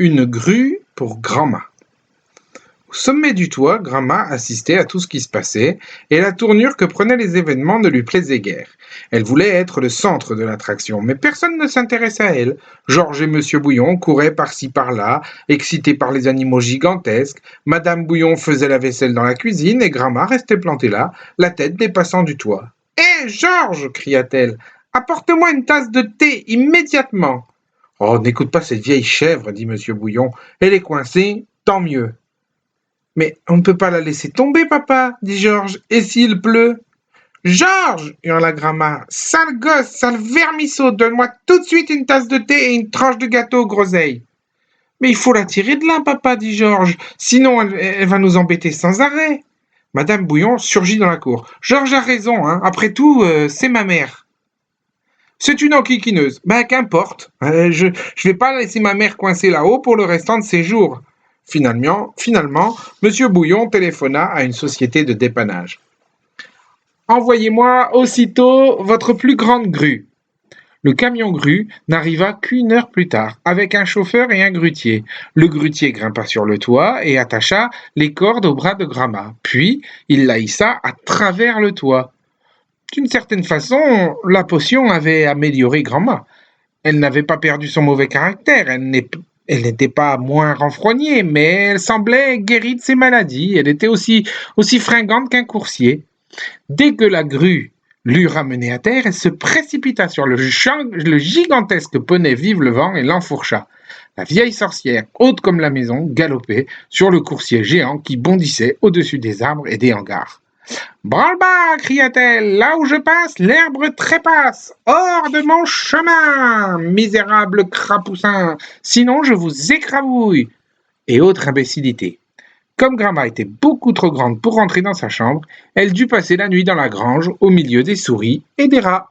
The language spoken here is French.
Une grue pour Grand'ma. Au sommet du toit, Grand'ma assistait à tout ce qui se passait, et la tournure que prenaient les événements ne lui plaisait guère. Elle voulait être le centre de l'attraction, mais personne ne s'intéressait à elle. Georges et Monsieur Bouillon couraient par-ci par-là, excités par les animaux gigantesques. Madame Bouillon faisait la vaisselle dans la cuisine, et Grand'ma restait plantée là, la tête dépassant du toit. « Hé, Georges !» cria-t-elle. « Apporte-moi une tasse de thé immédiatement !»« Oh, n'écoute pas cette vieille chèvre, dit Monsieur Bouillon. Elle est coincée, tant mieux. » « Mais on ne peut pas la laisser tomber, papa, dit Georges. Et s'il pleut ? Georges, hurla Grand'ma. Sale gosse, sale vermisseau, donne-moi tout de suite une tasse de thé et une tranche de gâteau, groseille. Mais il faut la tirer de là, papa, dit Georges. Sinon, elle va nous embêter sans arrêt. Madame Bouillon surgit dans la cour. Georges a raison, hein. Après tout, c'est ma mère. C'est une enquiquineuse. Ben, qu'importe. Je vais pas laisser ma mère coincée là-haut pour le restant de ses jours. Finalement, Monsieur Bouillon téléphona à une société de dépannage. Envoyez-moi aussitôt votre plus grande grue. Le camion grue n'arriva qu'une heure plus tard, avec un chauffeur et un grutier. Le grutier grimpa sur le toit et attacha les cordes au bras de Grand'ma. Puis, il la hissa à travers le toit. D'une certaine façon, la potion avait amélioré Grand'ma. Elle n'avait pas perdu son mauvais caractère, elle n'était pas moins renfrognée, mais elle semblait guérie de ses maladies. Elle était aussi fringante qu'un coursier. Dès que la grue l'eut ramenée à terre, elle se précipita sur le gigantesque poney Vive le vent et l'enfourcha. La vieille sorcière, haute comme la maison, galopait sur le coursier géant qui bondissait au-dessus des arbres et des hangars. « Branle-bas !» cria-t-elle. « Là où je passe, l'herbe trépasse. Hors de mon chemin, misérable crapoussin, sinon je vous écrabouille. » Et autres imbécilités. Comme Grand'ma était beaucoup trop grande pour rentrer dans sa chambre, elle dut passer la nuit dans la grange, au milieu des souris et des rats.